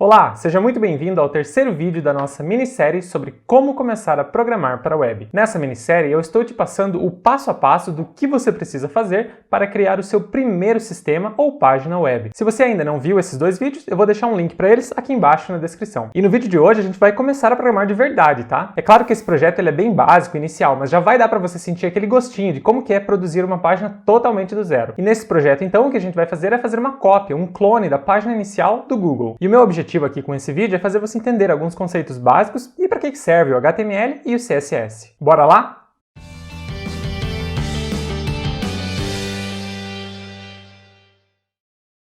Olá, seja muito bem-vindo ao terceiro vídeo da nossa minissérie sobre como começar a programar para a web. Nessa minissérie eu estou te passando o passo a passo do que você precisa fazer para criar o seu primeiro sistema ou página web. Se você ainda não viu esses dois vídeos, eu vou deixar um link para eles aqui embaixo na descrição. E no vídeo de hoje a gente vai começar a programar de verdade, tá? É claro que esse projeto ele é bem básico, inicial, mas já vai dar para você sentir aquele gostinho de como que é produzir uma página totalmente do zero. E nesse projeto então o que a gente vai fazer é fazer uma cópia, um clone da página inicial do Google. E o meu objetivo aqui com esse vídeo é fazer você entender alguns conceitos básicos e para que serve o HTML e o CSS. Bora lá?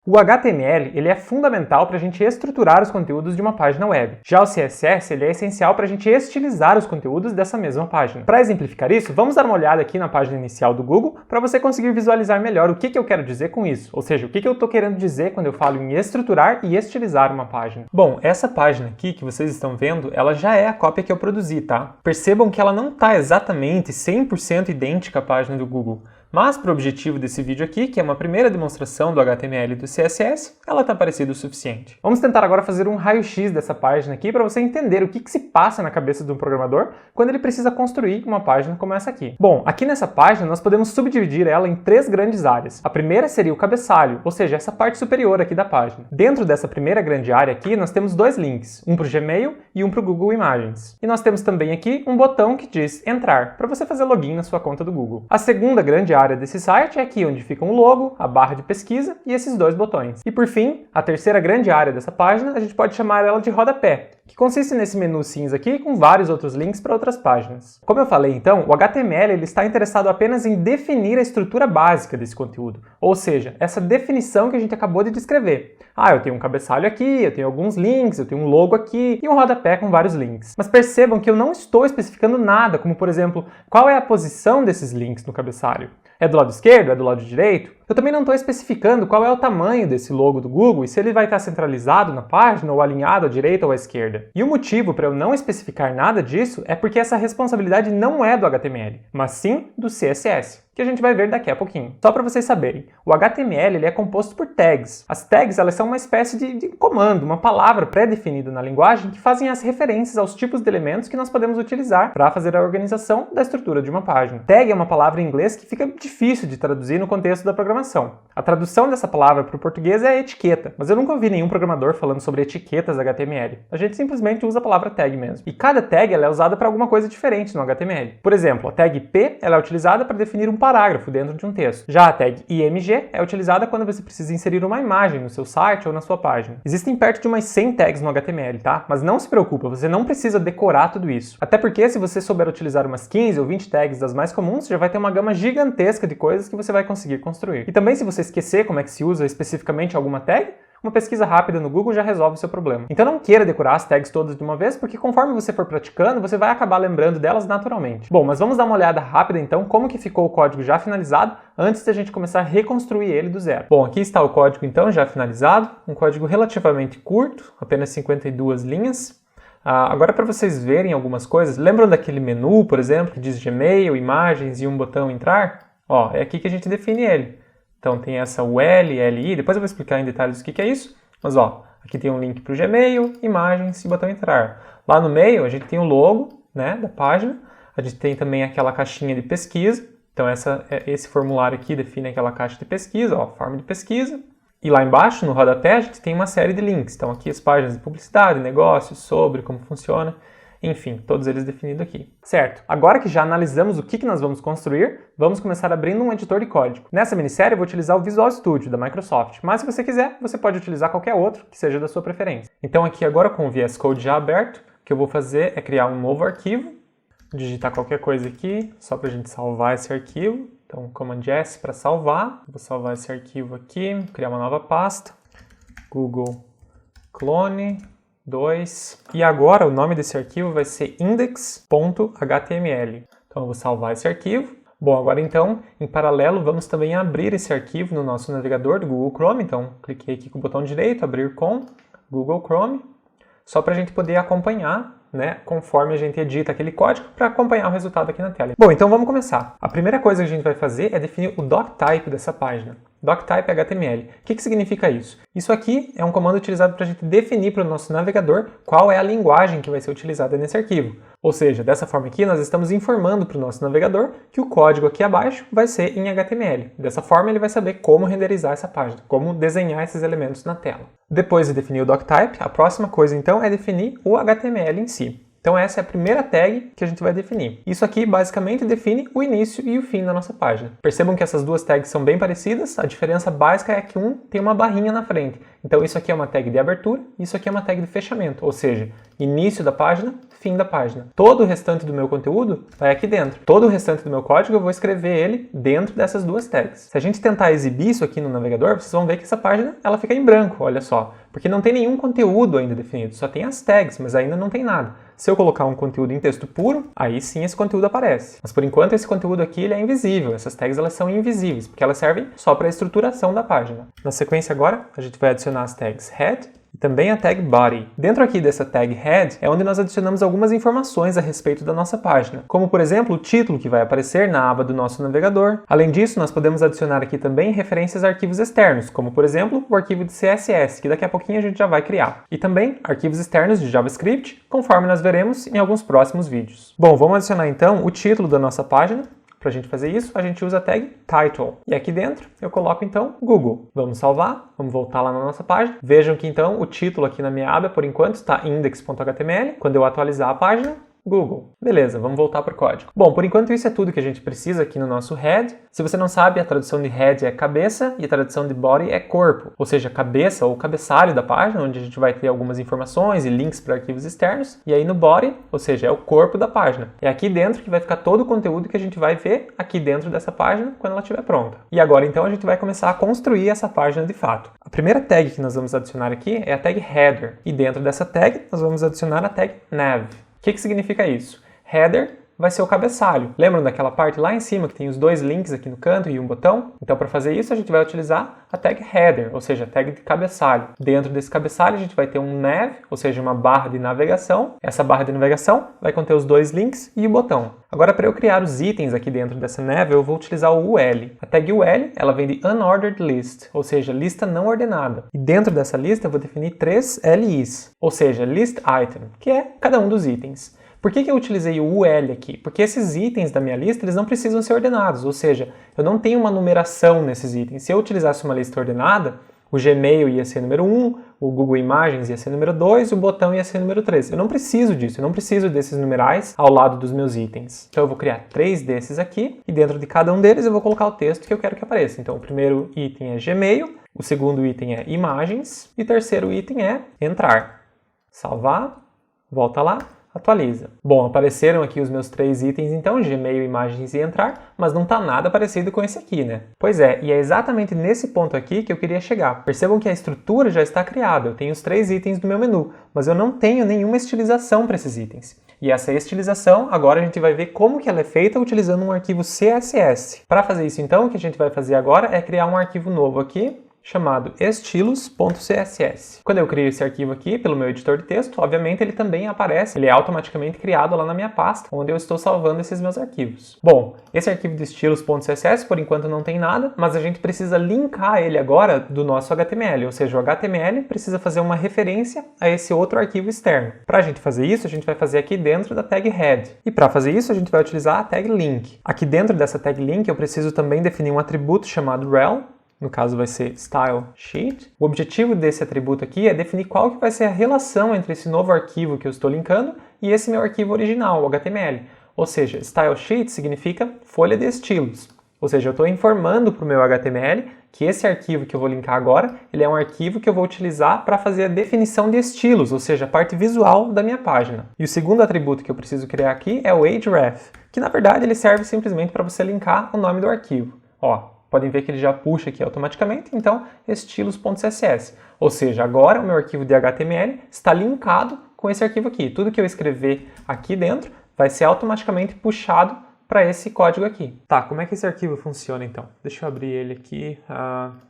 O HTML ele é fundamental para a gente estruturar os conteúdos de uma página web. Já o CSS ele é essencial para a gente estilizar os conteúdos dessa mesma página. Para exemplificar isso, vamos dar uma olhada aqui na página inicial do Google para você conseguir visualizar melhor o que eu quero dizer com isso. Ou seja, o que eu estou querendo dizer quando eu falo em estruturar e estilizar uma página. Bom, essa página aqui que vocês estão vendo, ela já é a cópia que eu produzi, tá? Percebam que ela não está exatamente 100% idêntica à página do Google. Mas, para o objetivo desse vídeo aqui, que é uma primeira demonstração do HTML e do CSS, ela está parecida o suficiente. Vamos tentar agora fazer um raio-x dessa página aqui para você entender o que se passa na cabeça de um programador quando ele precisa construir uma página como essa aqui. Bom, aqui nessa página nós podemos subdividir ela em três grandes áreas. A primeira seria o cabeçalho, ou seja, essa parte superior aqui da página. Dentro dessa primeira grande área aqui, nós temos dois links, um para o Gmail e um para o Google Imagens. E nós temos também aqui um botão que diz Entrar, para você fazer login na sua conta do Google. A segunda grande área desse site é aqui onde ficam o logo, a barra de pesquisa e esses dois botões. E por fim, a terceira grande área dessa página, a gente pode chamar ela de rodapé, que consiste nesse menu cinza aqui com vários outros links para outras páginas. Como eu falei então, o HTML ele está interessado apenas em definir a estrutura básica desse conteúdo, ou seja, essa definição que a gente acabou de descrever. Eu tenho um cabeçalho aqui, eu tenho alguns links, eu tenho um logo aqui e um rodapé com vários links. Mas percebam que eu não estou especificando nada, como por exemplo, qual é a posição desses links no cabeçalho. É do lado esquerdo? É do lado direito? Eu também não estou especificando qual é o tamanho desse logo do Google e se ele vai estar centralizado na página ou alinhado à direita ou à esquerda. E o motivo para eu não especificar nada disso é porque essa responsabilidade não é do HTML, mas sim do CSS, que a gente vai ver daqui a pouquinho. Só para vocês saberem, o HTML ele é composto por tags. As tags elas são uma espécie de comando, uma palavra pré-definida na linguagem que fazem as referências aos tipos de elementos que nós podemos utilizar para fazer a organização da estrutura de uma página. Tag é uma palavra em inglês que fica difícil de traduzir no contexto da programação. A tradução dessa palavra para o português é etiqueta, mas eu nunca ouvi nenhum programador falando sobre etiquetas HTML. A gente simplesmente usa a palavra tag mesmo. E cada tag ela é usada para alguma coisa diferente no HTML. Por exemplo, a tag P ela é utilizada para definir um parágrafo dentro de um texto. Já a tag IMG é utilizada quando você precisa inserir uma imagem no seu site ou na sua página. Existem perto de umas 100 tags no HTML, tá? Mas não se preocupa, você não precisa decorar tudo isso. Até porque se você souber utilizar umas 15 ou 20 tags das mais comuns, você já vai ter uma gama gigantesca de coisas que você vai conseguir construir. E também se você esquecer como é que se usa especificamente alguma tag, uma pesquisa rápida no Google já resolve o seu problema. Então não queira decorar as tags todas de uma vez, porque conforme você for praticando, você vai acabar lembrando delas naturalmente. Bom, mas vamos dar uma olhada rápida então como que ficou o código já finalizado, antes de a gente começar a reconstruir ele do zero. Bom, aqui está o código então já finalizado, um código relativamente curto, apenas 52 linhas. Agora para vocês verem algumas coisas, lembram daquele menu, por exemplo, que diz Gmail, imagens e um botão entrar? É aqui que a gente define ele. Então tem essa UL, LI, depois eu vou explicar em detalhes o que é isso, mas aqui tem um link para o Gmail, imagens e botão entrar. Lá no meio a gente tem o logo, né, da página, a gente tem também aquela caixinha de pesquisa, então esse formulário aqui define aquela caixa de pesquisa, forma de pesquisa. E lá embaixo, no rodapé, a gente tem uma série de links, então aqui as páginas de publicidade, negócios, sobre, como funciona. Enfim, todos eles definidos aqui. Certo, agora que já analisamos o que nós vamos construir, vamos começar abrindo um editor de código. Nessa minissérie eu vou utilizar o Visual Studio da Microsoft, mas se você quiser, você pode utilizar qualquer outro que seja da sua preferência. Então aqui agora com o VS Code já aberto, o que eu vou fazer é criar um novo arquivo, digitar qualquer coisa aqui, só para a gente salvar esse arquivo. Então Command S para salvar, vou salvar esse arquivo aqui, criar uma nova pasta, Google Clone 2. E agora o nome desse arquivo vai ser index.html. Então eu vou salvar esse arquivo. Bom, agora então, em paralelo, vamos também abrir esse arquivo no nosso navegador do Google Chrome. Então cliquei aqui com o botão direito, abrir com Google Chrome, só para a gente poder acompanhar, né, conforme a gente edita aquele código para acompanhar o resultado aqui na tela. Bom, então vamos começar. A primeira coisa que a gente vai fazer é definir o doctype dessa página. doctype HTML. O que significa isso? Isso aqui é um comando utilizado para a gente definir para o nosso navegador qual é a linguagem que vai ser utilizada nesse arquivo. Ou seja, dessa forma aqui nós estamos informando para o nosso navegador que o código aqui abaixo vai ser em HTML. Dessa forma ele vai saber como renderizar essa página, como desenhar esses elementos na tela. Depois de definir o doctype, a próxima coisa então é definir o HTML em si. Então essa é a primeira tag que a gente vai definir. Isso aqui basicamente define o início e o fim da nossa página. Percebam que essas duas tags são bem parecidas, a diferença básica é que um tem uma barrinha na frente. Então isso aqui é uma tag de abertura e isso aqui é uma tag de fechamento, ou seja, início da página, fim da página. Todo o restante do meu conteúdo vai aqui dentro. Todo o restante do meu código eu vou escrever ele dentro dessas duas tags. Se a gente tentar exibir isso aqui no navegador, vocês vão ver que essa página ela fica em branco, olha só. Porque não tem nenhum conteúdo ainda definido, só tem as tags, mas ainda não tem nada. Se eu colocar um conteúdo em texto puro, aí sim esse conteúdo aparece. Mas por enquanto esse conteúdo aqui ele é invisível, essas tags elas são invisíveis, porque elas servem só para a estruturação da página. Na sequência agora, a gente vai adicionar as tags head e também a tag body. Dentro aqui dessa tag head é onde nós adicionamos algumas informações a respeito da nossa página, como por exemplo o título que vai aparecer na aba do nosso navegador. Além disso, nós podemos adicionar aqui também referências a arquivos externos, como por exemplo o arquivo de CSS, que daqui a pouquinho a gente já vai criar. E também arquivos externos de JavaScript, conforme nós veremos em alguns próximos vídeos. Bom, vamos adicionar então o título da nossa página. Para a gente fazer isso, a gente usa a tag title. E aqui dentro eu coloco então Google. Vamos salvar, vamos voltar lá na nossa página. Vejam que então o título aqui na minha aba, por enquanto, está index.html. Quando eu atualizar a página, Google. Beleza, vamos voltar para o código. Bom, por enquanto isso é tudo que a gente precisa aqui no nosso head. Se você não sabe, a tradução de head é cabeça e a tradução de body é corpo, ou seja, cabeça ou cabeçalho da página, onde a gente vai ter algumas informações e links para arquivos externos. E aí no body, ou seja, é o corpo da página. É aqui dentro que vai ficar todo o conteúdo que a gente vai ver aqui dentro dessa página quando ela estiver pronta. E agora então a gente vai começar a construir essa página de fato. A primeira tag que nós vamos adicionar aqui é a tag header. E dentro dessa tag nós vamos adicionar a tag nav. O que significa isso? Header vai ser o cabeçalho. Lembram daquela parte lá em cima que tem os dois links aqui no canto e um botão? Então para fazer isso a gente vai utilizar a tag header, ou seja, a tag de cabeçalho. Dentro desse cabeçalho a gente vai ter um nav, ou seja, uma barra de navegação. Essa barra de navegação vai conter os dois links e o botão. Agora para eu criar os itens aqui dentro dessa nav eu vou utilizar o UL. A tag UL ela vem de Unordered List, ou seja, lista não ordenada. E dentro dessa lista eu vou definir 3 LIs, ou seja, List Item, que é cada um dos itens. Por que eu utilizei o UL aqui? Porque esses itens da minha lista eles não precisam ser ordenados, ou seja, eu não tenho uma numeração nesses itens. Se eu utilizasse uma lista ordenada, o Gmail ia ser número 1, o Google Imagens ia ser número 2 e o botão ia ser número 3. Eu não preciso disso, eu não preciso desses numerais ao lado dos meus itens. Então eu vou criar 3 desses aqui e dentro de cada um deles eu vou colocar o texto que eu quero que apareça. Então o primeiro item é Gmail, o segundo item é Imagens e o terceiro item é Entrar. Salvar, volta lá. Atualiza. Bom, apareceram aqui os meus 3 itens, então, Gmail, Imagens e Entrar, mas não está nada parecido com esse aqui, né? Pois é, e é exatamente nesse ponto aqui que eu queria chegar. Percebam que a estrutura já está criada, eu tenho os 3 itens do meu menu, mas eu não tenho nenhuma estilização para esses itens. E essa estilização, agora a gente vai ver como que ela é feita utilizando um arquivo CSS. Para fazer isso, então, o que a gente vai fazer agora é criar um arquivo novo aqui, chamado estilos.css. Quando eu crio esse arquivo aqui pelo meu editor de texto, obviamente ele também aparece, ele é automaticamente criado lá na minha pasta, onde eu estou salvando esses meus arquivos. Bom, esse arquivo de estilos.css por enquanto não tem nada, mas a gente precisa linkar ele agora do nosso HTML, ou seja, o HTML precisa fazer uma referência a esse outro arquivo externo. Para a gente fazer isso, a gente vai fazer aqui dentro da tag head. E para fazer isso, a gente vai utilizar a tag link. Aqui dentro dessa tag link, eu preciso também definir um atributo chamado rel, no caso vai ser Style Sheet. O objetivo desse atributo aqui é definir qual que vai ser a relação entre esse novo arquivo que eu estou linkando e esse meu arquivo original, o HTML. Ou seja, Style Sheet significa folha de estilos. Ou seja, eu estou informando para o meu HTML que esse arquivo que eu vou linkar agora, ele é um arquivo que eu vou utilizar para fazer a definição de estilos, ou seja, a parte visual da minha página. E o segundo atributo que eu preciso criar aqui é o href, que na verdade ele serve simplesmente para você linkar o nome do arquivo. Ó, podem ver que ele já puxa aqui automaticamente, então estilos.css. Ou seja, agora o meu arquivo de HTML está linkado com esse arquivo aqui. Tudo que eu escrever aqui dentro vai ser automaticamente puxado para esse código aqui. Tá, como é que esse arquivo funciona então? Deixa eu abrir ele aqui,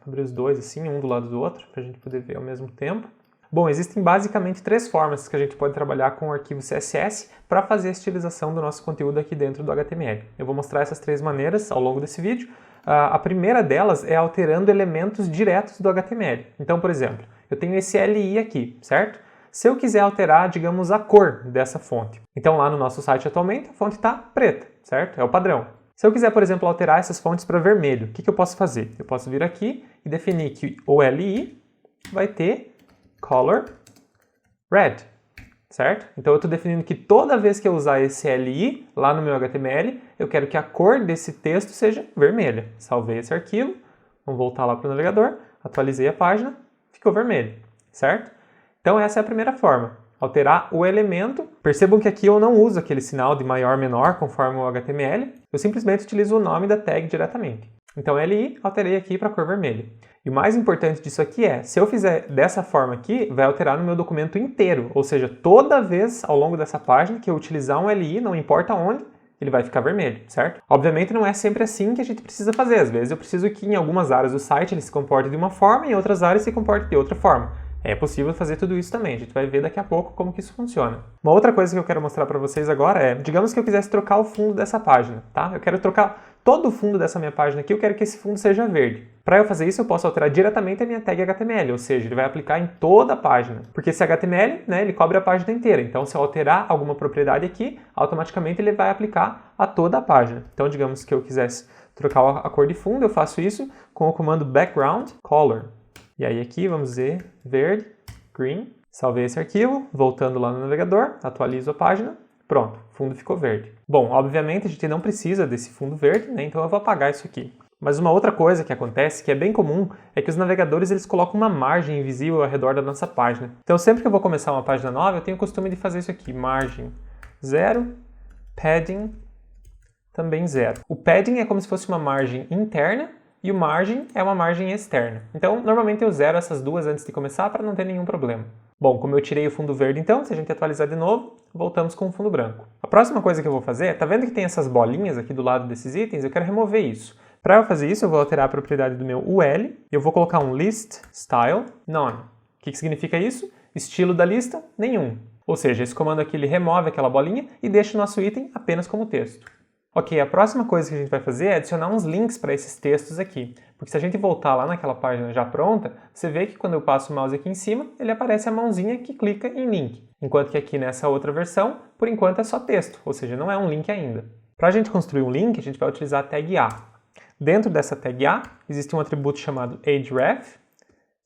abrir os dois assim, um do lado do outro, para a gente poder ver ao mesmo tempo. Bom, existem basicamente 3 formas que a gente pode trabalhar com o arquivo CSS para fazer a estilização do nosso conteúdo aqui dentro do HTML. Eu vou mostrar essas 3 maneiras ao longo desse vídeo. A primeira delas é alterando elementos diretos do HTML. Então, por exemplo, eu tenho esse LI aqui, certo? Se eu quiser alterar, digamos, a cor dessa fonte. Então, lá no nosso site atualmente, a fonte está preta, certo? É o padrão. Se eu quiser, por exemplo, alterar essas fontes para vermelho, o que eu posso fazer? Eu posso vir aqui e definir que o LI vai ter color red, certo? Então eu estou definindo que toda vez que eu usar esse LI lá no meu HTML, eu quero que a cor desse texto seja vermelha. Salvei esse arquivo, vamos voltar lá para o navegador, atualizei a página, ficou vermelho, certo? Então essa é a primeira forma, alterar o elemento. Percebam que aqui eu não uso aquele sinal de maior menor conforme o HTML, eu simplesmente utilizo o nome da tag diretamente. Então LI, alterei aqui para a cor vermelha. E o mais importante disso aqui é, se eu fizer dessa forma aqui, vai alterar no meu documento inteiro, ou seja, toda vez ao longo dessa página que eu utilizar um LI, não importa onde, ele vai ficar vermelho, certo? Obviamente não é sempre assim que a gente precisa fazer, às vezes eu preciso que em algumas áreas do site ele se comporte de uma forma e em outras áreas se comporte de outra forma. É possível fazer tudo isso também, a gente vai ver daqui a pouco como que isso funciona. Uma outra coisa que eu quero mostrar para vocês agora é, digamos que eu quisesse trocar o fundo dessa página, tá? Eu quero trocar todo o fundo dessa minha página aqui, eu quero que esse fundo seja verde. Para eu fazer isso, eu posso alterar diretamente a minha tag HTML, ou seja, ele vai aplicar em toda a página. Porque esse HTML, né, ele cobre a página inteira, então se eu alterar alguma propriedade aqui, automaticamente ele vai aplicar a toda a página. Então, digamos que eu quisesse trocar a cor de fundo, eu faço isso com o comando background color. E aí aqui vamos dizer verde, green, salvei esse arquivo, voltando lá no navegador, atualizo a página, pronto, o fundo ficou verde. Bom, obviamente a gente não precisa desse fundo verde, né, então eu vou apagar isso aqui. Mas uma outra coisa que acontece, que é bem comum, é que os navegadores eles colocam uma margem invisível ao redor da nossa página. Então sempre que eu vou começar uma página nova, eu tenho o costume de fazer isso aqui, margem 0, padding também 0. O padding é como se fosse uma margem interna, e o margin é uma margem externa. Então, normalmente eu zero essas duas antes de começar para não ter nenhum problema. Bom, como eu tirei o fundo verde então, se a gente atualizar de novo, voltamos com o fundo branco. A próxima coisa que eu vou fazer, tá vendo que tem essas bolinhas aqui do lado desses itens? Eu quero remover isso. Para eu fazer isso, eu vou alterar a propriedade do meu UL e eu vou colocar um list style none. O que significa isso? Estilo da lista, nenhum. Ou seja, esse comando aqui ele remove aquela bolinha e deixa o nosso item apenas como texto. Ok, a próxima coisa que a gente vai fazer é adicionar uns links para esses textos aqui. Porque se a gente voltar lá naquela página já pronta, você vê que quando eu passo o mouse aqui em cima, ele aparece a mãozinha que clica em link. Enquanto que aqui nessa outra versão, por enquanto é só texto, ou seja, não é um link ainda. Para a gente construir um link, a gente vai utilizar a tag A. Dentro dessa tag A, existe um atributo chamado ahref,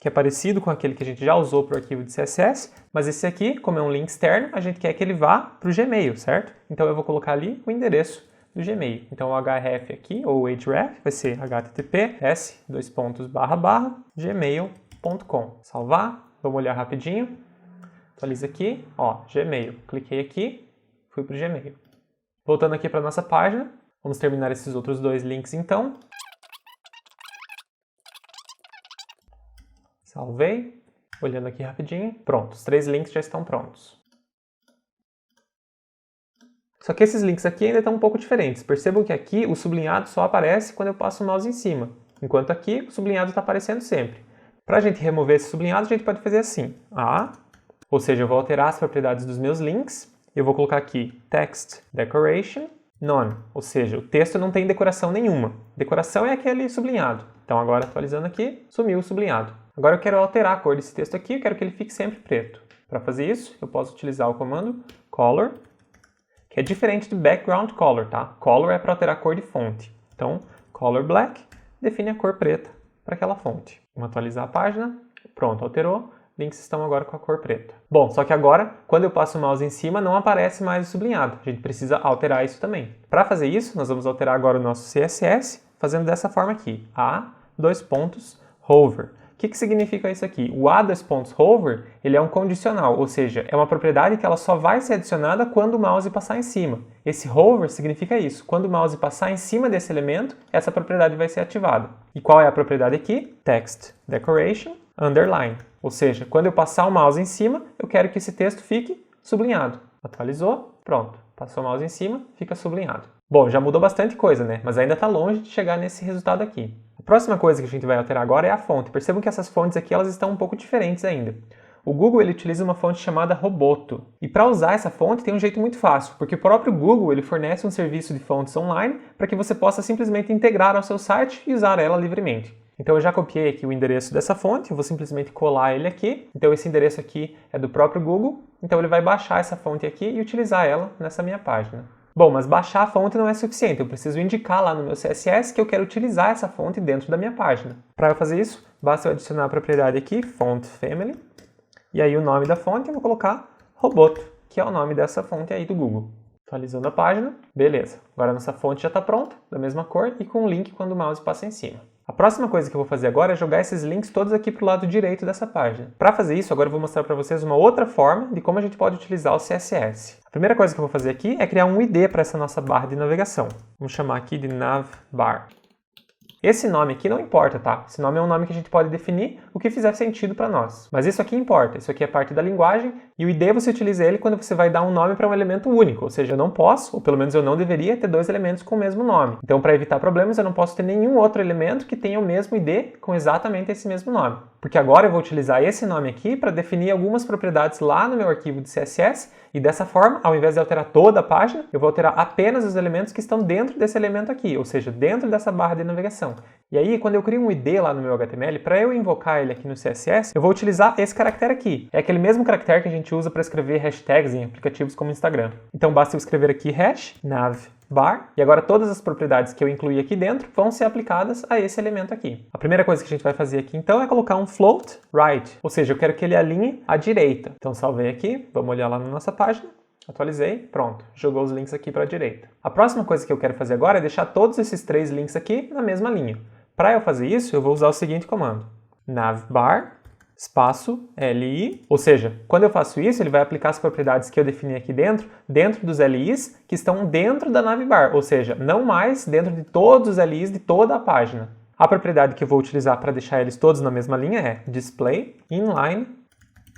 que é parecido com aquele que a gente já usou para o arquivo de CSS, mas esse aqui, como é um link externo, a gente quer que ele vá para o Gmail, certo? Então eu vou colocar ali o endereço do Gmail. Então o href aqui, ou href, vai ser https://gmail.com. Salvar, vamos olhar rapidinho, atualiza aqui, ó, Gmail. Cliquei aqui, fui para o Gmail. Voltando aqui para a nossa página, vamos terminar esses outros dois links então. Salvei, olhando aqui rapidinho, pronto, os 3 links já estão prontos. Só que esses links aqui ainda estão um pouco diferentes. Percebam que aqui o sublinhado só aparece quando eu passo o mouse em cima, enquanto aqui o sublinhado está aparecendo sempre. Para a gente remover esse sublinhado, a gente pode fazer assim, ou seja, eu vou alterar as propriedades dos meus links, eu vou colocar aqui text decoration none, ou seja, o texto não tem decoração nenhuma. Decoração é aquele sublinhado. Então agora atualizando aqui, sumiu o sublinhado. Agora eu quero alterar a cor desse texto aqui, eu quero que ele fique sempre preto. Para fazer isso, eu posso utilizar o comando color, que é diferente de background color, tá? Color é para alterar a cor de fonte. Então, color black define a cor preta para aquela fonte. Vamos atualizar a página. Pronto, alterou. Links estão agora com a cor preta. Bom, só que agora, quando eu passo o mouse em cima, não aparece mais o sublinhado. A gente precisa alterar isso também. Para fazer isso, nós vamos alterar agora o nosso CSS, fazendo dessa forma aqui. A:/hover. O que significa isso aqui? O A:/hover, ele é um condicional, ou seja, é uma propriedade que ela só vai ser adicionada quando o mouse passar em cima. Esse hover significa isso. Quando o mouse passar em cima desse elemento, essa propriedade vai ser ativada. E qual é a propriedade aqui? Text decoration underline. Ou seja, quando eu passar o mouse em cima, eu quero que esse texto fique sublinhado. Atualizou, pronto. Passou o mouse em cima, fica sublinhado. Bom, já mudou bastante coisa, né? Mas ainda está longe de chegar nesse resultado aqui. A próxima coisa que a gente vai alterar agora é a fonte. Percebam que essas fontes aqui elas estão um pouco diferentes ainda. O Google ele utiliza uma fonte chamada Roboto. E para usar essa fonte tem um jeito muito fácil, porque o próprio Google ele fornece um serviço de fontes online para que você possa simplesmente integrar ao seu site e usar ela livremente. Então eu já copiei aqui o endereço dessa fonte, eu vou simplesmente colar ele aqui. Então esse endereço aqui é do próprio Google, então ele vai baixar essa fonte aqui e utilizar ela nessa minha página. Bom, mas baixar a fonte não é suficiente, eu preciso indicar lá no meu CSS que eu quero utilizar essa fonte dentro da minha página. Para eu fazer isso, basta eu adicionar a propriedade aqui, font family, e aí o nome da fonte eu vou colocar Roboto, que é o nome dessa fonte aí do Google. Atualizando a página, beleza. Agora a nossa fonte já está pronta, da mesma cor e com um link quando o mouse passa em cima. A próxima coisa que eu vou fazer agora é jogar esses links todos aqui para o lado direito dessa página. Para fazer isso, agora eu vou mostrar para vocês uma outra forma de como a gente pode utilizar o CSS. A primeira coisa que eu vou fazer aqui é criar um ID para essa nossa barra de navegação. Vamos chamar aqui de navbar. Esse nome aqui não importa, tá? Esse nome é um nome que a gente pode definir o que fizer sentido para nós. Mas isso aqui importa, isso aqui é parte da linguagem e o ID você utiliza ele quando você vai dar um nome para um elemento único, ou seja, eu não posso, ou pelo menos eu não deveria, ter dois elementos com o mesmo nome. Então, para evitar problemas, eu não posso ter nenhum outro elemento que tenha o mesmo ID com exatamente esse mesmo nome. Porque agora eu vou utilizar esse nome aqui para definir algumas propriedades lá no meu arquivo de CSS e dessa forma, ao invés de alterar toda a página, eu vou alterar apenas os elementos que estão dentro desse elemento aqui, ou seja, dentro dessa barra de navegação. E aí, quando eu crio um ID lá no meu HTML, para eu invocar ele aqui no CSS, eu vou utilizar esse caractere aqui. É aquele mesmo caractere que a gente usa para escrever hashtags em aplicativos como Instagram. Então basta eu escrever aqui hash navbar e agora todas as propriedades que eu incluí aqui dentro vão ser aplicadas a esse elemento aqui. A primeira coisa que a gente vai fazer aqui então é colocar um float right, ou seja, eu quero que ele alinhe à direita. Então salvei aqui, vamos olhar lá na nossa página. Atualizei, pronto, jogou os links aqui para a direita. A próxima coisa que eu quero fazer agora é deixar todos esses três links aqui na mesma linha. Para eu fazer isso, eu vou usar o seguinte comando, navbar, espaço, li, ou seja, quando eu faço isso, ele vai aplicar as propriedades que eu defini aqui dentro dos LIs que estão dentro da navbar, ou seja, não mais dentro de todos os LIs de toda a página. A propriedade que eu vou utilizar para deixar eles todos na mesma linha é display inline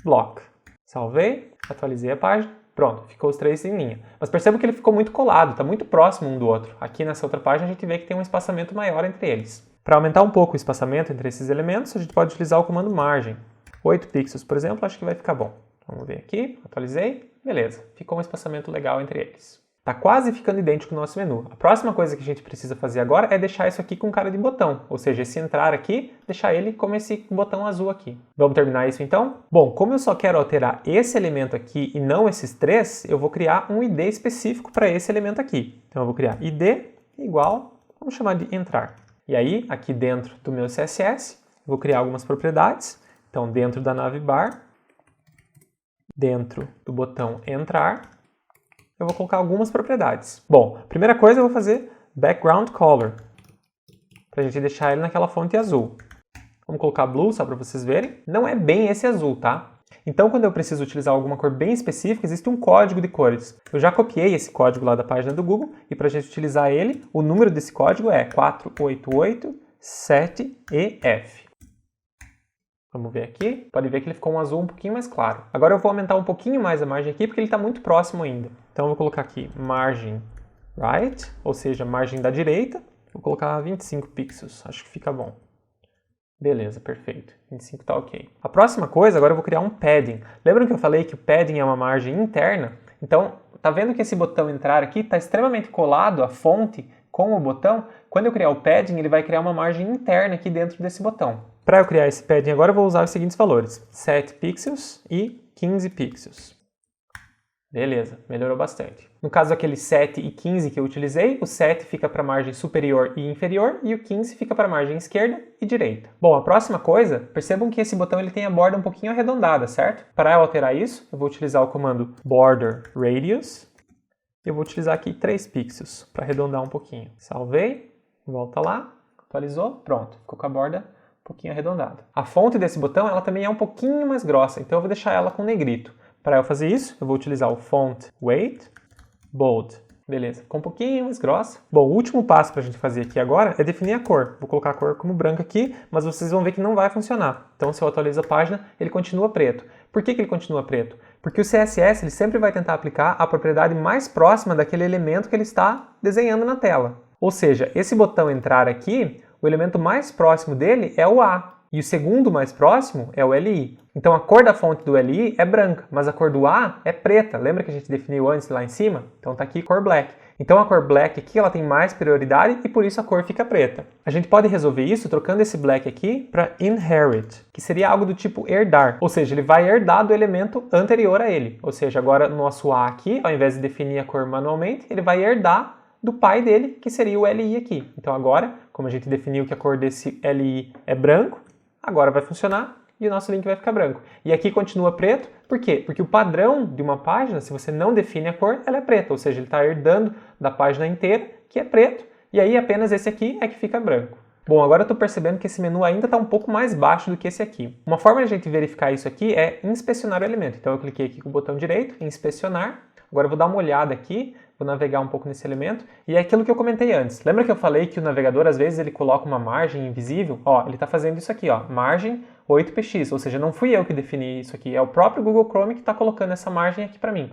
block. Salvei, atualizei a página. Pronto, ficou os três em linha. Mas perceba que ele ficou muito colado, está muito próximo um do outro. Aqui nessa outra página a gente vê que tem um espaçamento maior entre eles. Para aumentar um pouco o espaçamento entre esses elementos, a gente pode utilizar o comando margem. 8 pixels, por exemplo, acho que vai ficar bom. Vamos ver aqui, atualizei, beleza. Ficou um espaçamento legal entre eles. Está quase ficando idêntico ao nosso menu. A próxima coisa que a gente precisa fazer agora é deixar isso aqui com cara de botão, ou seja, esse entrar aqui, deixar ele como esse botão azul aqui. Vamos terminar isso então? Bom, como eu só quero alterar esse elemento aqui e não esses três, eu vou criar um ID específico para esse elemento aqui. Então eu vou criar ID igual, vamos chamar de entrar. E aí, aqui dentro do meu CSS, vou criar algumas propriedades. Então, dentro da navbar, dentro do botão entrar, eu vou colocar algumas propriedades. Bom, primeira coisa eu vou fazer background color, para a gente deixar ele naquela fonte azul. Vamos colocar blue, só para vocês verem. Não é bem esse azul, tá? Então, quando eu preciso utilizar alguma cor bem específica, existe um código de cores. Eu já copiei esse código lá da página do Google, e para a gente utilizar ele, o número desse código é 4887EF. Vamos ver aqui, pode ver que ele ficou um azul um pouquinho mais claro. Agora eu vou aumentar um pouquinho mais a margem aqui, porque ele está muito próximo ainda. Então eu vou colocar aqui margem right, ou seja, margem da direita. Vou colocar 25 pixels, acho que fica bom. Beleza, perfeito. 25 está ok. A próxima coisa, agora eu vou criar um padding. Lembram que eu falei que o padding é uma margem interna? Então, tá vendo que esse botão entrar aqui está extremamente colado à fonte com o botão? Quando eu criar o padding, ele vai criar uma margem interna aqui dentro desse botão. Para eu criar esse padding agora, eu vou usar os seguintes valores. 7 pixels e 15 pixels. Beleza, melhorou bastante. No caso aquele 7 e 15 que eu utilizei, o 7 fica para a margem superior e inferior e o 15 fica para a margem esquerda e direita. Bom, a próxima coisa, percebam que esse botão ele tem a borda um pouquinho arredondada, certo? Para eu alterar isso, eu vou utilizar o comando border radius. Eu vou utilizar aqui 3 pixels para arredondar um pouquinho. Salvei, volta lá, atualizou, pronto, ficou com a borda um pouquinho arredondada. A fonte desse botão ela também é um pouquinho mais grossa, então eu vou deixar ela com negrito. Para eu fazer isso, eu vou utilizar o font weight bold. Beleza, ficou um pouquinho mais grossa. Bom, o último passo para a gente fazer aqui agora é definir a cor. Vou colocar a cor como branca aqui, mas vocês vão ver que não vai funcionar. Então, se eu atualizo a página, ele continua preto. Por que ele continua preto? Porque o CSS ele sempre vai tentar aplicar a propriedade mais próxima daquele elemento que ele está desenhando na tela. Ou seja, esse botão entrar aqui, o elemento mais próximo dele é o A. E o segundo mais próximo é o LI. Então a cor da fonte do LI é branca, mas a cor do A é preta. Lembra que a gente definiu antes lá em cima? Então tá aqui cor black. Então a cor black aqui ela tem mais prioridade e por isso a cor fica preta. A gente pode resolver isso trocando esse black aqui para inherit, que seria algo do tipo herdar. Ou seja, ele vai herdar do elemento anterior a ele. Ou seja, agora no nosso A aqui, ao invés de definir a cor manualmente, ele vai herdar do pai dele, que seria o LI aqui. Então agora, como a gente definiu que a cor desse LI é branco, agora vai funcionar e o nosso link vai ficar branco. E aqui continua preto, por quê? Porque o padrão de uma página, se você não define a cor, ela é preta, ou seja, ele está herdando da página inteira, que é preto, e aí apenas esse aqui é que fica branco. Bom, agora eu estou percebendo que esse menu ainda está um pouco mais baixo do que esse aqui. Uma forma de a gente verificar isso aqui é inspecionar o elemento. Então eu cliquei aqui com o botão direito, em inspecionar. Agora eu vou dar uma olhada aqui, vou navegar um pouco nesse elemento, e é aquilo que eu comentei antes. Lembra que eu falei que o navegador, às vezes, ele coloca uma margem invisível? Ó, ele está fazendo isso aqui, ó, margem 8px, ou seja, não fui eu que defini isso aqui, é o próprio Google Chrome que está colocando essa margem aqui para mim.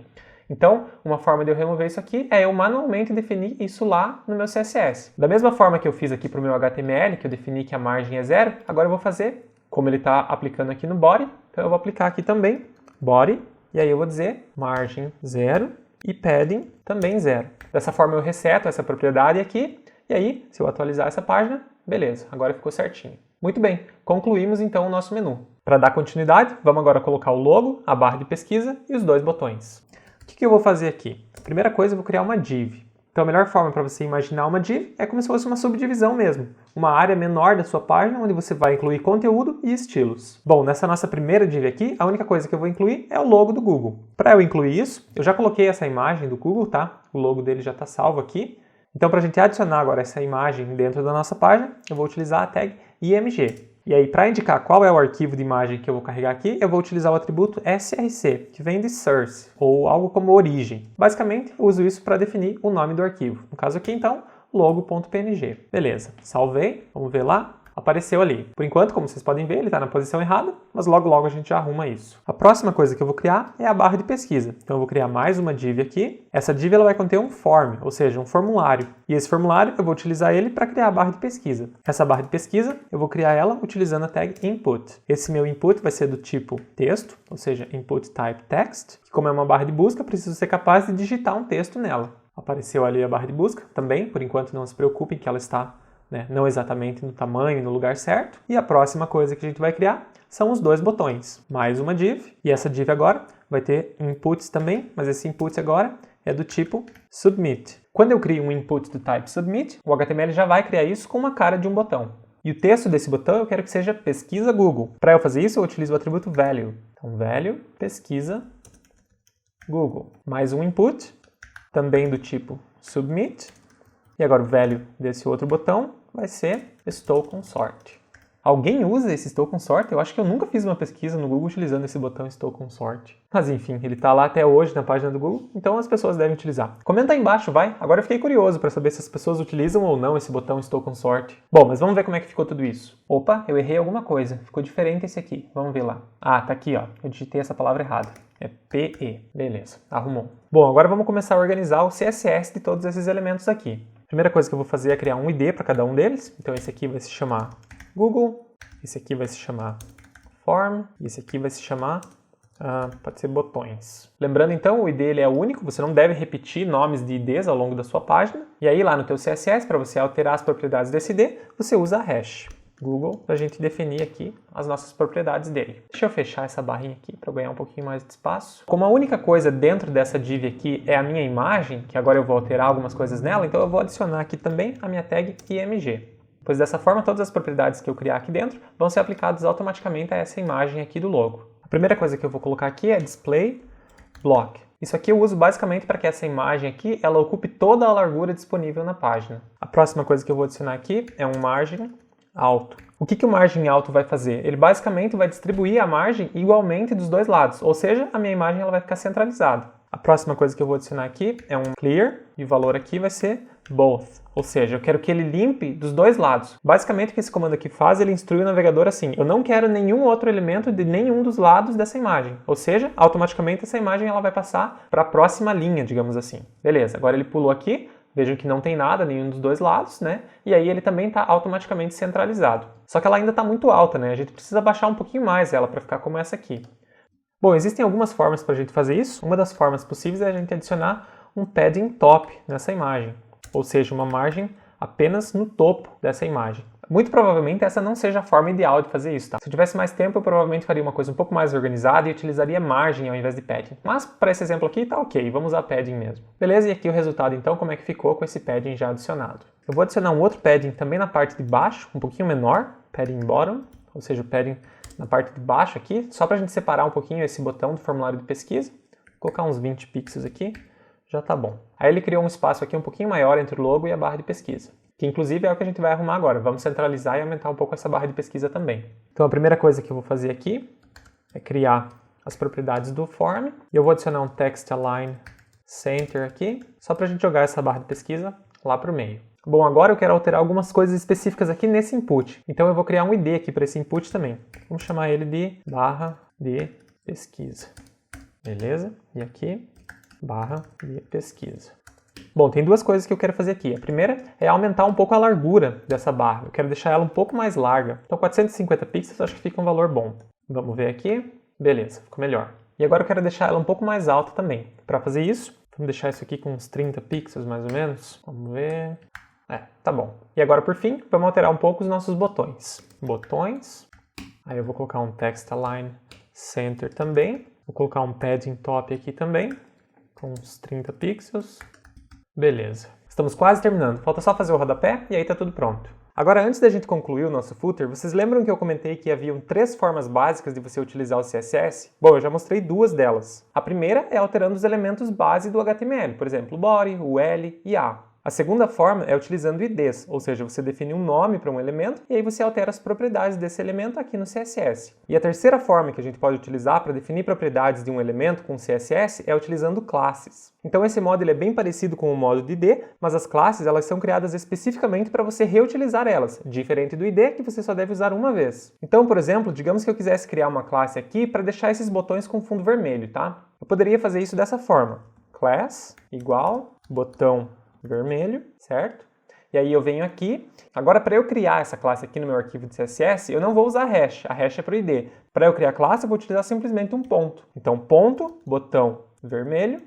Então, uma forma de eu remover isso aqui é eu manualmente definir isso lá no meu CSS. Da mesma forma que eu fiz aqui para o meu HTML, que eu defini que a margem é 0, agora eu vou fazer, como ele está aplicando aqui no body, então eu vou aplicar aqui também, body, e aí eu vou dizer margem 0 e padding também 0. Dessa forma eu reseto essa propriedade aqui, e aí, se eu atualizar essa página, beleza, agora ficou certinho. Muito bem, concluímos então o nosso menu. Para dar continuidade, vamos agora colocar o logo, a barra de pesquisa e os dois botões. O que eu vou fazer aqui? Primeira coisa, eu vou criar uma div. Então a melhor forma para você imaginar uma div é como se fosse uma subdivisão mesmo. Uma área menor da sua página onde você vai incluir conteúdo e estilos. Bom, nessa nossa primeira div aqui, a única coisa que eu vou incluir é o logo do Google. Para eu incluir isso, eu já coloquei essa imagem do Google, tá? O logo dele já está salvo aqui. Então para a gente adicionar agora essa imagem dentro da nossa página, eu vou utilizar a tag img. E aí, para indicar qual é o arquivo de imagem que eu vou carregar aqui, eu vou utilizar o atributo src, que vem de source, ou algo como origem. Basicamente, eu uso isso para definir o nome do arquivo. No caso aqui, então, logo.png. Beleza, salvei, vamos ver lá. Apareceu ali. Por enquanto, como vocês podem ver, ele está na posição errada, mas logo a gente já arruma isso. A próxima coisa que eu vou criar é a barra de pesquisa. Então eu vou criar mais uma div aqui. Essa div ela vai conter um form, ou seja, um formulário. E esse formulário eu vou utilizar ele para criar a barra de pesquisa. Essa barra de pesquisa eu vou criar ela utilizando a tag input. Esse meu input vai ser do tipo texto, ou seja, input type text. Que como é uma barra de busca, eu preciso ser capaz de digitar um texto nela. Apareceu ali a barra de busca também, por enquanto não se preocupem que ela está não exatamente no tamanho e no lugar certo. E a próxima coisa que a gente vai criar são os dois botões. Mais uma div, e essa div agora vai ter inputs também, mas esse input agora é do tipo submit. Quando eu crio um input do type submit, o HTML já vai criar isso com uma cara de um botão. E o texto desse botão eu quero que seja pesquisa Google. Para eu fazer isso, eu utilizo o atributo value. Então, value, pesquisa Google. Mais um input, também do tipo submit. E agora o value desse outro botão vai ser estou com sorte. Alguém usa esse estou com sorte? Eu acho que eu nunca fiz uma pesquisa no Google utilizando esse botão estou com sorte. Mas enfim, ele está lá até hoje na página do Google, então as pessoas devem utilizar. Comenta aí embaixo, vai. Agora eu fiquei curioso para saber se as pessoas utilizam ou não esse botão estou com sorte. Bom, mas vamos ver como é que ficou tudo isso. Opa, eu errei alguma coisa. Ficou diferente esse aqui. Vamos ver lá. Ah, tá aqui, ó. Eu digitei essa palavra errada. É PE. Beleza, arrumou. Bom, agora vamos começar a organizar o CSS de todos esses elementos aqui. Primeira coisa que eu vou fazer é criar um ID para cada um deles. Então esse aqui vai se chamar Google, esse aqui vai se chamar Form, e esse aqui vai se chamar, pode ser botões. Lembrando então, o ID ele é único, você não deve repetir nomes de IDs ao longo da sua página. E aí lá no teu CSS, para você alterar as propriedades desse ID, você usa a hash Google para a gente definir aqui as nossas propriedades dele. Deixa eu fechar essa barrinha aqui para ganhar um pouquinho mais de espaço. Como a única coisa dentro dessa div aqui é a minha imagem, que agora eu vou alterar algumas coisas nela, então eu vou adicionar aqui também a minha tag img. Pois dessa forma, todas as propriedades que eu criar aqui dentro vão ser aplicadas automaticamente a essa imagem aqui do logo. A primeira coisa que eu vou colocar aqui é display block. Isso aqui eu uso basicamente para que essa imagem aqui ela ocupe toda a largura disponível na página. A próxima coisa que eu vou adicionar aqui é um margem alto. O que o margem alto vai fazer? Ele basicamente vai distribuir a margem igualmente dos dois lados, ou seja, a minha imagem ela vai ficar centralizada. A próxima coisa que eu vou adicionar aqui é um clear, e o valor aqui vai ser both, ou seja, eu quero que ele limpe dos dois lados. Basicamente o que esse comando aqui faz, ele instrui o navegador assim, eu não quero nenhum outro elemento de nenhum dos lados dessa imagem, ou seja, automaticamente essa imagem ela vai passar para a próxima linha, digamos assim. Beleza, agora ele pulou aqui, Vejam que não tem nada, nenhum dos dois lados, né? E aí ele também está automaticamente centralizado. Só que ela ainda está muito alta, né? A gente precisa baixar um pouquinho mais ela para ficar como essa aqui. Bom, existem algumas formas para a gente fazer isso. Uma das formas possíveis é a gente adicionar um padding top nessa imagem, ou seja, uma margem apenas no topo dessa imagem. Muito provavelmente essa não seja a forma ideal de fazer isso, tá? Se eu tivesse mais tempo, eu provavelmente faria uma coisa um pouco mais organizada e utilizaria margem ao invés de padding. Mas para esse exemplo aqui tá ok, vamos usar padding mesmo. Beleza, e aqui o resultado então, como é que ficou com esse padding já adicionado. Eu vou adicionar um outro padding também na parte de baixo, um pouquinho menor, padding bottom, ou seja, o padding na parte de baixo aqui, só para a gente separar um pouquinho esse botão do formulário de pesquisa. Vou colocar uns 20 pixels aqui, já tá bom. Aí ele criou um espaço aqui um pouquinho maior entre o logo e a barra de pesquisa, que inclusive é o que a gente vai arrumar agora. Vamos centralizar e aumentar um pouco essa barra de pesquisa também. Então a primeira coisa que eu vou fazer aqui é criar as propriedades do form. E eu vou adicionar um text align center aqui, só para a gente jogar essa barra de pesquisa lá para o meio. Bom, agora eu quero alterar algumas coisas específicas aqui nesse input. Então eu vou criar um ID aqui para esse input também. Vamos chamar ele de barra de pesquisa. Beleza? E aqui, barra de pesquisa. Bom, tem duas coisas que eu quero fazer aqui. A primeira é aumentar um pouco a largura dessa barra. Eu quero deixar ela um pouco mais larga. Então 450 pixels acho que fica um valor bom. Vamos ver aqui. Beleza, ficou melhor. E agora eu quero deixar ela um pouco mais alta também. Para fazer isso, vamos deixar isso aqui com uns 30 pixels mais ou menos. Vamos ver. Tá bom. E agora por fim, vamos alterar um pouco os nossos botões. Botões. Aí eu vou colocar um text align center também. Vou colocar um padding top aqui também, com uns 30 pixels. Beleza. Estamos quase terminando. Falta só fazer o rodapé e aí tá tudo pronto. Agora, antes da gente concluir o nosso footer, vocês lembram que eu comentei que haviam 3 formas básicas de você utilizar o CSS? Bom, eu já mostrei 2 delas. A primeira é alterando os elementos base do HTML, por exemplo, o body, o L e A. A segunda forma é utilizando IDs, ou seja, você define um nome para um elemento e aí você altera as propriedades desse elemento aqui no CSS. E a terceira forma que a gente pode utilizar para definir propriedades de um elemento com CSS é utilizando classes. Então esse modo ele é bem parecido com o modo de ID, mas as classes elas são criadas especificamente para você reutilizar elas, diferente do ID que você só deve usar uma vez. Então, por exemplo, digamos que eu quisesse criar uma classe aqui para deixar esses botões com fundo vermelho, tá? Eu poderia fazer isso dessa forma. Class igual botão vermelho, certo? E aí eu venho aqui. Agora, para eu criar essa classe aqui no meu arquivo de CSS, eu não vou usar hash. A hash é para o ID. Para eu criar a classe, eu vou utilizar simplesmente um ponto. Então, ponto, botão vermelho.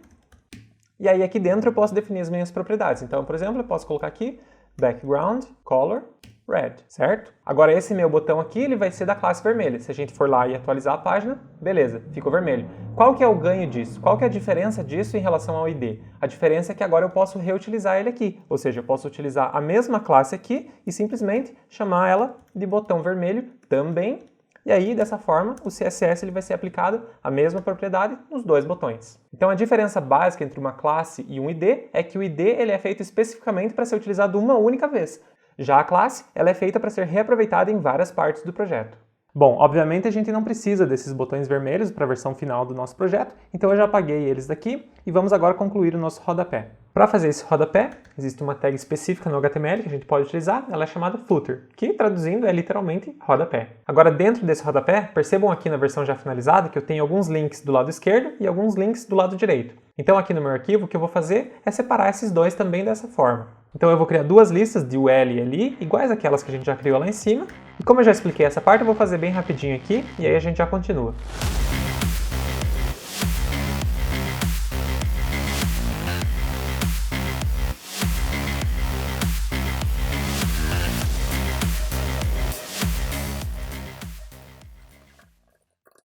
E aí aqui dentro eu posso definir as minhas propriedades. Então, por exemplo, eu posso colocar aqui background color red, certo? Agora esse meu botão aqui, ele vai ser da classe vermelha. Se a gente for lá e atualizar a página, beleza, ficou vermelho. Qual que é o ganho disso? Qual que é a diferença disso em relação ao ID? A diferença é que agora eu posso reutilizar ele aqui. Ou seja, eu posso utilizar a mesma classe aqui e simplesmente chamar ela de botão vermelho também. E aí, dessa forma, o CSS ele vai ser aplicado a mesma propriedade nos 2 botões. Então a diferença básica entre uma classe e um ID é que o ID ele é feito especificamente para ser utilizado uma única vez. Já a classe ela é feita para ser reaproveitada em várias partes do projeto. Bom, obviamente a gente não precisa desses botões vermelhos para a versão final do nosso projeto, então eu já apaguei eles daqui e vamos agora concluir o nosso rodapé. Para fazer esse rodapé, existe uma tag específica no HTML que a gente pode utilizar, ela é chamada footer, que traduzindo é literalmente rodapé. Agora dentro desse rodapé, percebam aqui na versão já finalizada que eu tenho alguns links do lado esquerdo e alguns links do lado direito. Então aqui no meu arquivo o que eu vou fazer é separar esses dois também dessa forma. Então eu vou criar 2 listas de UL e LI, iguais àquelas que a gente já criou lá em cima. E como eu já expliquei essa parte, eu vou fazer bem rapidinho aqui, e aí a gente já continua.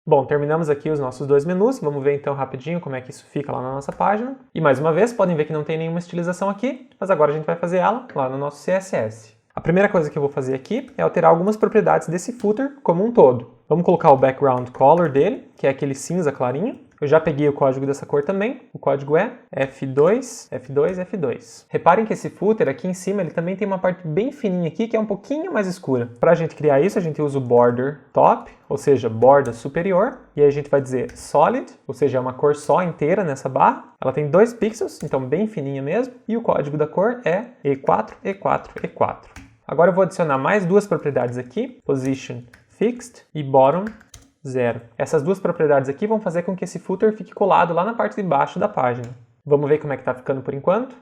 Bom, terminamos aqui os nossos 2 menus, vamos ver então rapidinho como é que isso fica lá na nossa página. E mais uma vez, podem ver que não tem nenhuma estilização aqui, mas agora a gente vai fazer ela lá no nosso CSS. A primeira coisa que eu vou fazer aqui é alterar algumas propriedades desse footer como um todo. Vamos colocar o background color dele, que é aquele cinza clarinho. Eu já peguei o código dessa cor também, o código é F2, F2, F2. Reparem que esse footer aqui em cima ele também tem uma parte bem fininha aqui que é um pouquinho mais escura. Para a gente criar isso a gente usa o border top, ou seja, borda superior, e aí a gente vai dizer solid, ou seja, é uma cor só inteira nessa barra. Ela tem 2 pixels, então bem fininha mesmo, e o código da cor é E4, E4, E4. Agora eu vou adicionar mais 2 propriedades aqui, position fixed e bottom 0. Essas 2 propriedades aqui vão fazer com que esse footer fique colado lá na parte de baixo da página. Vamos ver como é que está ficando por enquanto?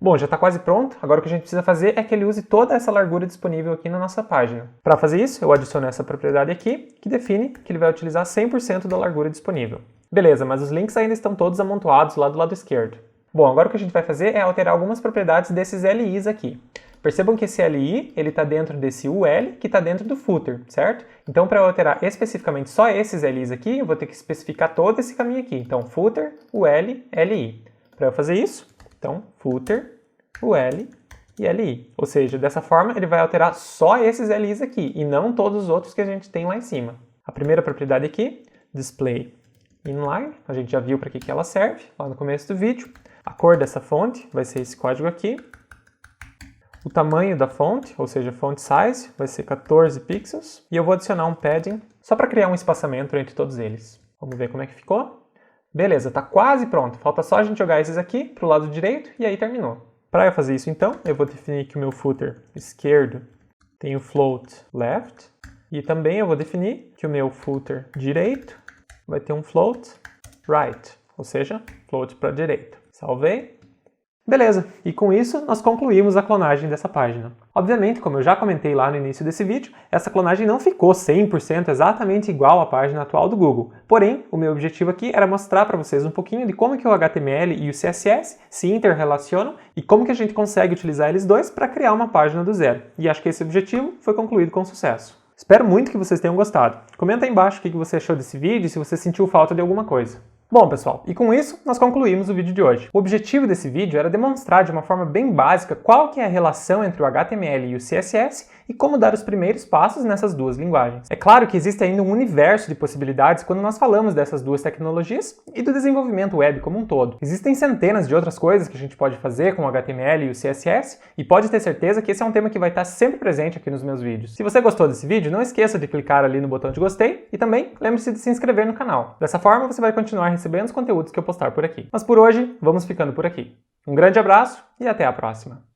Bom, já está quase pronto. Agora o que a gente precisa fazer é que ele use toda essa largura disponível aqui na nossa página. Para fazer isso, eu adiciono essa propriedade aqui, que define que ele vai utilizar 100% da largura disponível. Beleza, mas os links ainda estão todos amontoados lá do lado esquerdo. Bom, agora o que a gente vai fazer é alterar algumas propriedades desses LIs aqui. Percebam que esse LI ele está dentro desse UL, que está dentro do footer, certo? Então, para eu alterar especificamente só esses LIs aqui, eu vou ter que especificar todo esse caminho aqui. Então, footer, UL, LI. Para eu fazer isso, então, footer, UL e LI. Ou seja, dessa forma, ele vai alterar só esses LIs aqui, e não todos os outros que a gente tem lá em cima. A primeira propriedade aqui, display inline, a gente já viu para que ela serve, lá no começo do vídeo. A cor dessa fonte vai ser esse código aqui. O tamanho da fonte, ou seja, font size, vai ser 14 pixels. E eu vou adicionar um padding, só para criar um espaçamento entre todos eles. Vamos ver como é que ficou. Beleza, está quase pronto. Falta só a gente jogar esses aqui para o lado direito e aí terminou. Para eu fazer isso então, eu vou definir que o meu footer esquerdo tem o float left. E também eu vou definir que o meu footer direito vai ter um float right, ou seja, float para a direita. Salvei. Beleza, e com isso nós concluímos a clonagem dessa página. Obviamente, como eu já comentei lá no início desse vídeo, essa clonagem não ficou 100% exatamente igual à página atual do Google. Porém, o meu objetivo aqui era mostrar para vocês um pouquinho de como que o HTML e o CSS se interrelacionam e como que a gente consegue utilizar eles dois para criar uma página do zero. E acho que esse objetivo foi concluído com sucesso. Espero muito que vocês tenham gostado. Comenta aí embaixo o que você achou desse vídeo e se você sentiu falta de alguma coisa. Bom, pessoal, e com isso nós concluímos o vídeo de hoje. O objetivo desse vídeo era demonstrar de uma forma bem básica qual que é a relação entre o HTML e o CSS e como dar os primeiros passos nessas duas linguagens. É claro que existe ainda um universo de possibilidades quando nós falamos dessas duas tecnologias e do desenvolvimento web como um todo. Existem centenas de outras coisas que a gente pode fazer com o HTML e o CSS e pode ter certeza que esse é um tema que vai estar sempre presente aqui nos meus vídeos. Se você gostou desse vídeo, não esqueça de clicar ali no botão de gostei e também lembre-se de se inscrever no canal. Dessa forma você vai continuar recebendo os conteúdos que eu postar por aqui. Mas por hoje, vamos ficando por aqui. Um grande abraço e até a próxima!